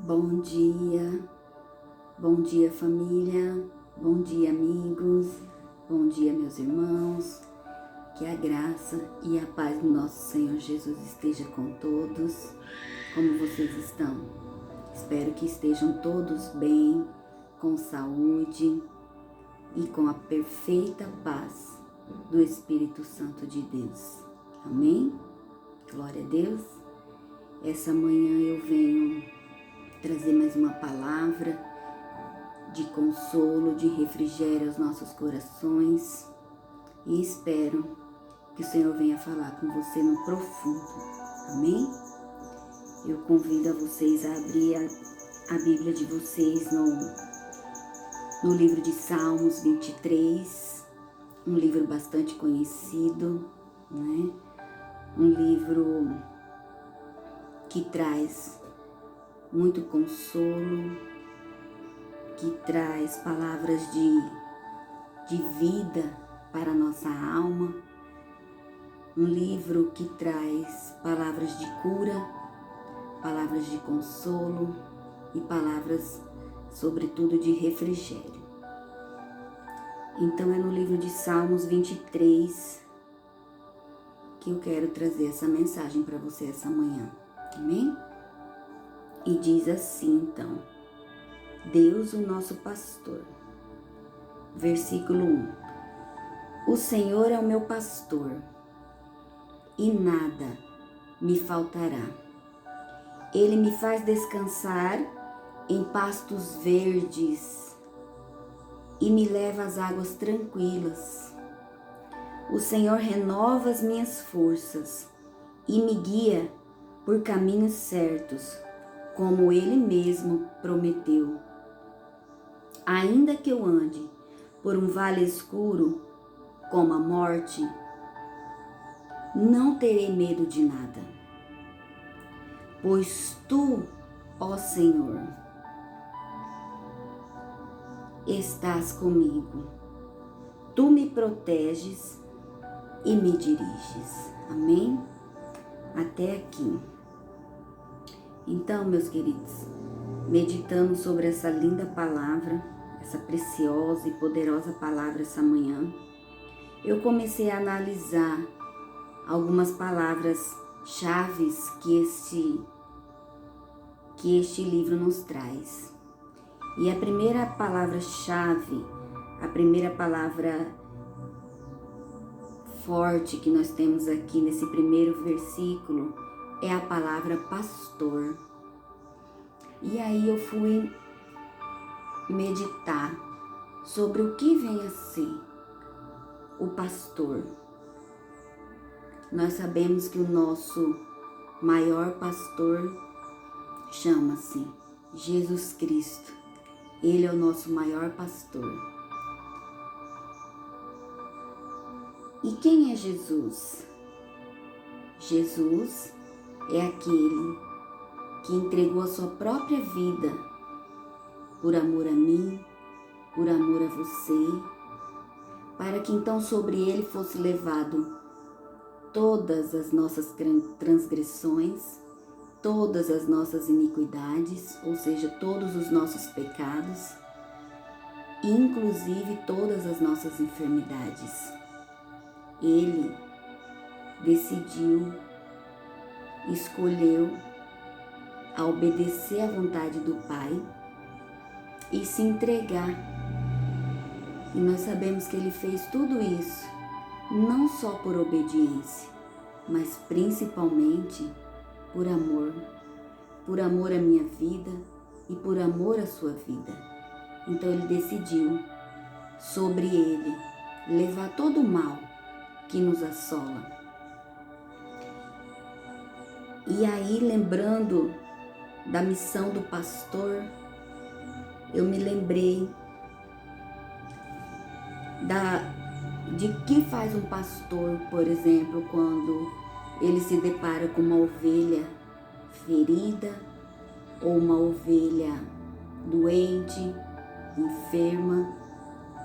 Bom dia família, bom dia amigos, bom dia meus irmãos, que a graça e a paz do nosso Senhor Jesus esteja com todos. Como vocês estão? Espero que estejam todos bem, com saúde e com a perfeita paz do Espírito Santo de Deus. Amém? Glória a Deus. Essa manhã eu venho trazer mais uma palavra de consolo, de refrigério aos nossos corações e espero que o Senhor venha falar com você no profundo. Amém? Eu convido a vocês a abrir a Bíblia de vocês no livro de Salmos 23, um livro bastante conhecido, né? Um livro que traz muito consolo, que traz palavras de vida para a nossa alma, um livro que traz palavras de cura, palavras de consolo e palavras, sobretudo, de refrigério. Então é no livro de Salmos 23 que eu quero trazer essa mensagem para você essa manhã, amém? E diz assim então: Deus, o nosso pastor. Versículo 1. O Senhor é o meu pastor, e nada me faltará. Ele me faz descansar em pastos verdes e me leva às águas tranquilas. O Senhor renova as minhas forças e me guia por caminhos certos, como Ele mesmo prometeu. Ainda que eu ande por um vale escuro, como a morte, não terei medo de nada, pois Tu, ó Senhor, estás comigo. Tu me proteges e me diriges. Amém? Até aqui. Então, meus queridos, meditando sobre essa linda palavra, essa preciosa e poderosa palavra essa manhã, eu comecei a analisar algumas palavras-chaves que este livro nos traz. E a primeira palavra-chave, a primeira palavra forte que nós temos aqui nesse primeiro versículo é a palavra pastor. E aí eu fui meditar sobre o que vem a ser o pastor. Nós sabemos que o nosso maior pastor chama-se Jesus Cristo. Ele é o nosso maior pastor. E quem é Jesus? Jesus é aquele que entregou a sua própria vida por amor a mim, por amor a você, para que então sobre ele fosse levado todas as nossas transgressões, todas as nossas iniquidades, ou seja, todos os nossos pecados, inclusive todas as nossas enfermidades. Ele decidiu, escolheu a obedecer à vontade do Pai e se entregar. E nós sabemos que ele fez tudo isso não só por obediência, mas principalmente por amor à minha vida e por amor à sua vida. Então ele decidiu sobre ele levar todo o mal que nos assola. E aí, lembrando da missão do pastor, eu me lembrei de que faz um pastor, por exemplo, quando ele se depara com uma ovelha ferida ou uma ovelha doente, enferma,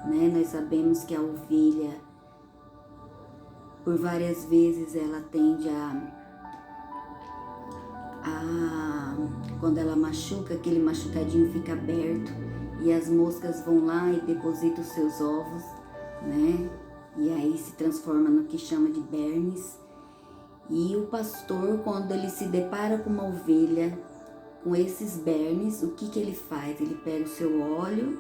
né? Nós sabemos que a ovelha, por várias vezes, ela tende a quando ela machuca, aquele machucadinho fica aberto e as moscas vão lá e depositam os seus ovos, né? E aí se transforma no que chama de bernes. E o pastor, quando ele se depara com uma ovelha com esses bernes, o que ele faz? Ele pega o seu óleo,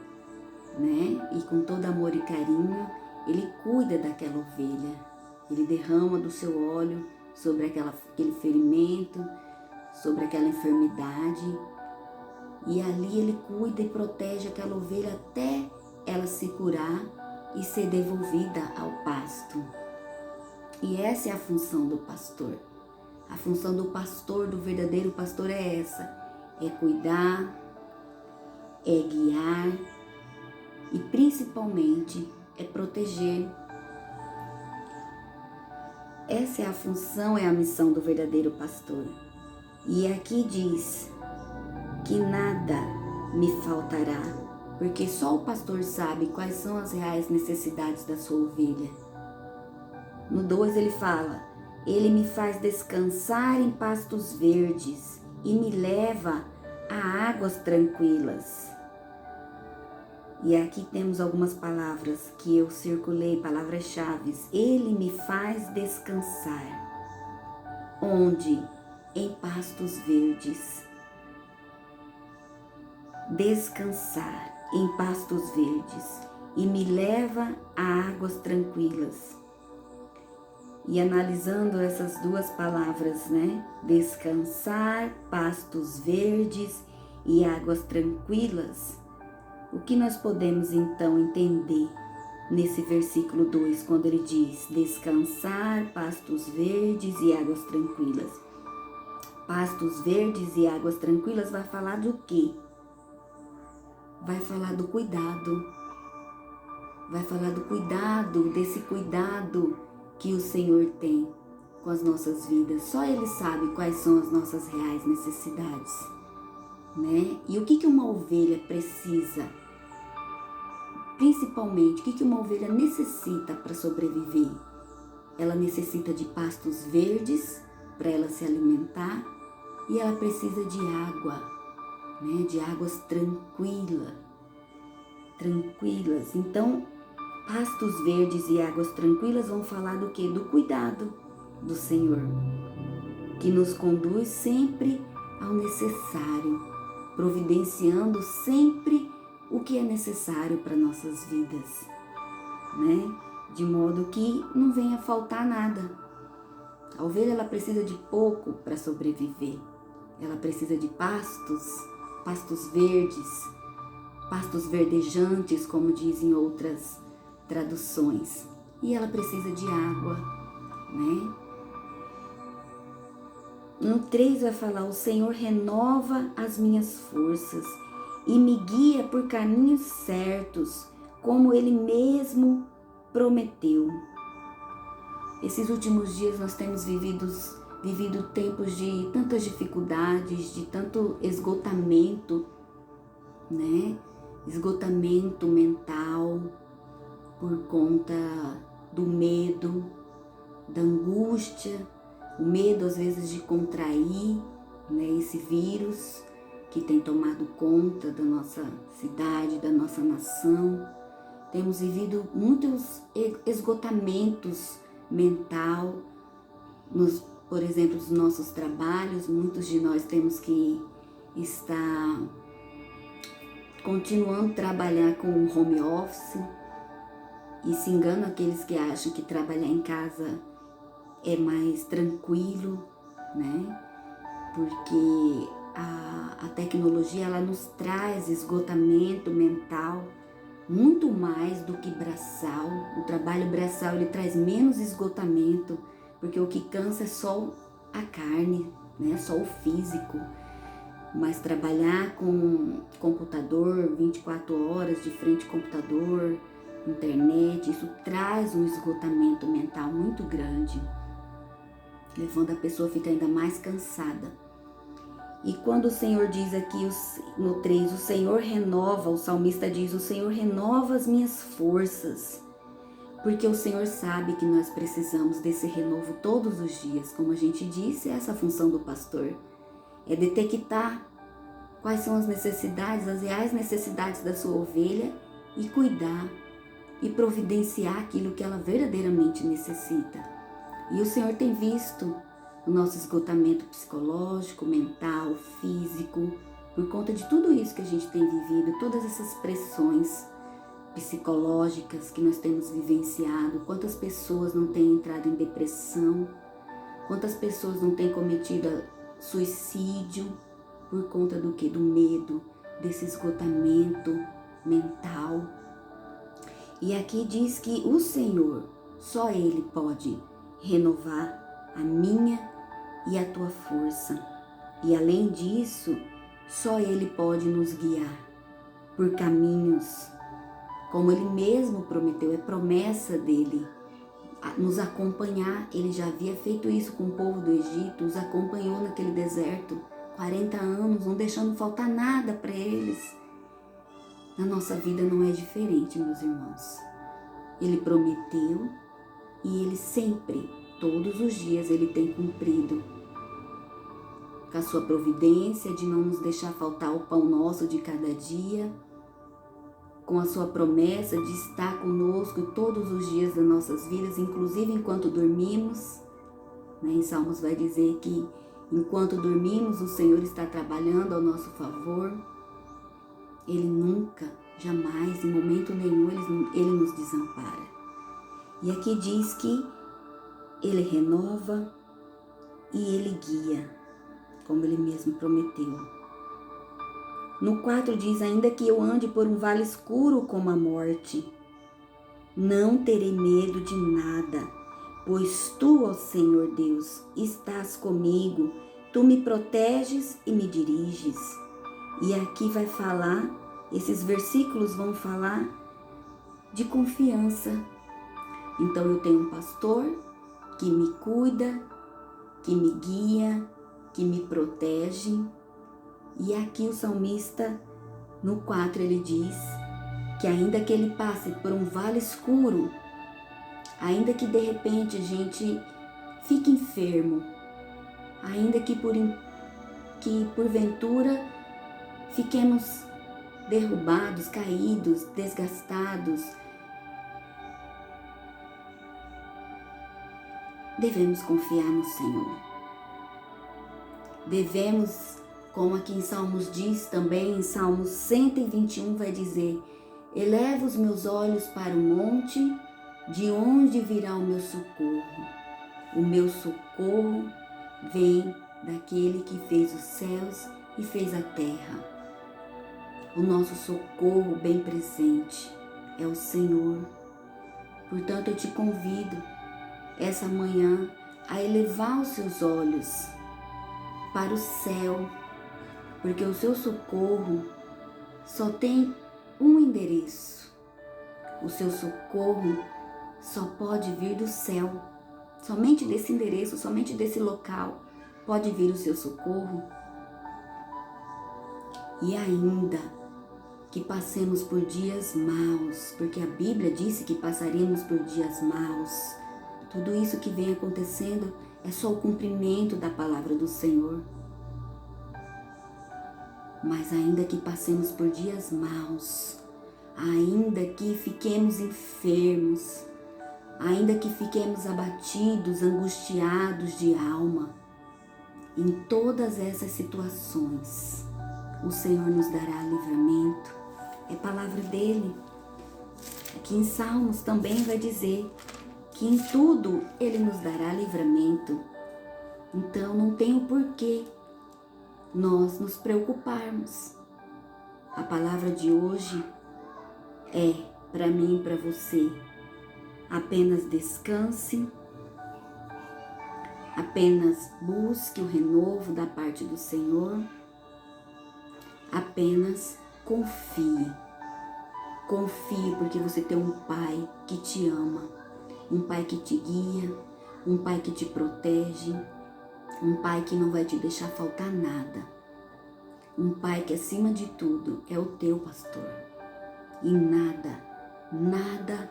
né? E com todo amor e carinho, ele cuida daquela ovelha. Ele derrama do seu óleo sobre aquele ferimento, sobre aquela enfermidade. E ali ele cuida e protege aquela ovelha até ela se curar e ser devolvida ao pasto. E essa é a função do pastor. A função do pastor, do verdadeiro pastor, é essa: é cuidar, é guiar e principalmente é proteger. Essa é a função, é a missão do verdadeiro pastor. E aqui diz que nada me faltará, porque só o pastor sabe quais são as reais necessidades da sua ovelha. No 2 ele fala: ele me faz descansar em pastos verdes e me leva a águas tranquilas. E aqui temos algumas palavras que eu circulei, palavras-chave. Ele me faz descansar. Onde? Em pastos verdes. Descansar em pastos verdes e me leva a águas tranquilas. E analisando essas duas palavras, né? Descansar, pastos verdes e águas tranquilas. O que nós podemos então entender nesse versículo 2, quando ele diz descansar, pastos verdes e águas tranquilas? Pastos verdes e águas tranquilas vai falar do quê? Vai falar do cuidado. Vai falar do cuidado, desse cuidado que o Senhor tem com as nossas vidas. Só Ele sabe quais são as nossas reais necessidades, né? E o que uma ovelha precisa? Principalmente, o que uma ovelha necessita para sobreviver? Ela necessita de pastos verdes para ela se alimentar e ela precisa de água, né? De águas tranquilas. Então, pastos verdes e águas tranquilas vão falar do quê? Do cuidado do Senhor, que nos conduz sempre ao necessário, providenciando sempre o que é necessário para nossas vidas, né? De modo que não venha faltar nada. A ovelha, ela precisa de pouco para sobreviver. Ela precisa de pastos verdes, pastos verdejantes, como dizem outras traduções. E ela precisa de água, né? No 3 vai falar: o Senhor renova as minhas forças e me guia por caminhos certos, como Ele mesmo prometeu. Esses últimos dias nós temos vivido tempos de tantas dificuldades, de tanto esgotamento, né? Esgotamento mental por conta do medo, da angústia, o medo às vezes de contrair, né, esse vírus que tem tomado conta da nossa cidade, da nossa nação. Temos vivido muitos esgotamentos mental, por exemplo, nos nossos trabalhos. Muitos de nós temos que estar continuando a trabalhar com o home office, e se enganam aqueles que acham que trabalhar em casa é mais tranquilo, né? Porque a tecnologia, ela nos traz esgotamento mental muito mais do que braçal. O trabalho braçal, ele traz menos esgotamento, porque o que cansa é só a carne, né? Só o físico. Mas trabalhar com computador 24 horas de frente ao computador, internet, isso traz um esgotamento mental muito grande, levando a pessoa a ficar ainda mais cansada. E quando o Senhor diz aqui no 3, o Senhor renova, o salmista diz: o Senhor renova as minhas forças, porque o Senhor sabe que nós precisamos desse renovo todos os dias. Como a gente disse, essa é a função do pastor, é detectar quais são as necessidades, as reais necessidades da sua ovelha e cuidar e providenciar aquilo que ela verdadeiramente necessita. E o Senhor tem visto o nosso esgotamento psicológico, mental, físico, por conta de tudo isso que a gente tem vivido, todas essas pressões psicológicas que nós temos vivenciado. Quantas pessoas não têm entrado em depressão, quantas pessoas não têm cometido suicídio por conta do quê? Do medo, desse esgotamento mental. E aqui diz que o Senhor, só Ele pode renovar a minha e a tua força. E além disso, só Ele pode nos guiar por caminhos, como Ele mesmo prometeu, é promessa dEle, nos acompanhar. Ele já havia feito isso com o povo do Egito, os acompanhou naquele deserto, 40 anos, não deixando faltar nada para eles. Na nossa vida não é diferente, meus irmãos. Ele prometeu e Ele sempre, todos os dias, Ele tem cumprido com a sua providência de não nos deixar faltar o pão nosso de cada dia, com a sua promessa de estar conosco todos os dias das nossas vidas, inclusive enquanto dormimos. Em Salmos vai dizer que enquanto dormimos o Senhor está trabalhando ao nosso favor. Ele nunca, jamais, em momento nenhum, Ele nos desampara. E aqui diz que Ele renova e Ele guia, como Ele mesmo prometeu. No 4 diz, ainda que eu ande por um vale escuro como a morte, não terei medo de nada, pois Tu, ó Senhor Deus, estás comigo, Tu me proteges e me diriges. E aqui vai falar, esses versículos vão falar de confiança. Então eu tenho um pastor que me cuida, que me guia, que me protege. E aqui o salmista, no 4, ele diz que ainda que ele passe por um vale escuro, ainda que de repente a gente fique enfermo, ainda que porventura fiquemos derrubados, caídos, desgastados, devemos confiar no Senhor. Devemos, como aqui em Salmos diz também, em Salmos 121 vai dizer, eleva os meus olhos para o monte, de onde virá o meu socorro? O meu socorro vem daquele que fez os céus e fez a terra. O nosso socorro bem presente é o Senhor. Portanto, eu te convido essa manhã a elevar os seus olhos para o céu, porque o seu socorro só tem um endereço. O seu socorro só pode vir do céu. Somente desse endereço, somente desse local pode vir o seu socorro. E ainda que passemos por dias maus, porque a Bíblia disse que passaríamos por dias maus. Tudo isso que vem acontecendo é só o cumprimento da palavra do Senhor. Mas ainda que passemos por dias maus, ainda que fiquemos enfermos, ainda que fiquemos abatidos, angustiados de alma, em todas essas situações, o Senhor nos dará livramento. É palavra dele. Aqui em Salmos também vai dizer que em tudo Ele nos dará livramento. Então não tem o porquê nós nos preocuparmos. A palavra de hoje é para mim e para você. Apenas descanse, apenas busque o renovo da parte do Senhor, apenas confie. Confie porque você tem um Pai que te ama, um Pai que te guia, um Pai que te protege, um Pai que não vai te deixar faltar nada. Um Pai que acima de tudo é o teu pastor. E nada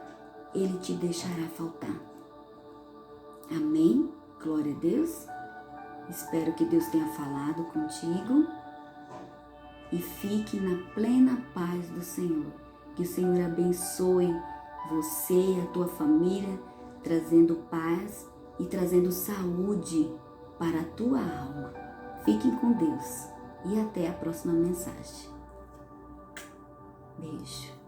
Ele te deixará faltar. Amém? Glória a Deus. Espero que Deus tenha falado contigo. e fique na plena paz do Senhor. Que o Senhor abençoe você e a tua família, trazendo paz e trazendo saúde para a tua alma. Fiquem com Deus e até a próxima mensagem. Beijo.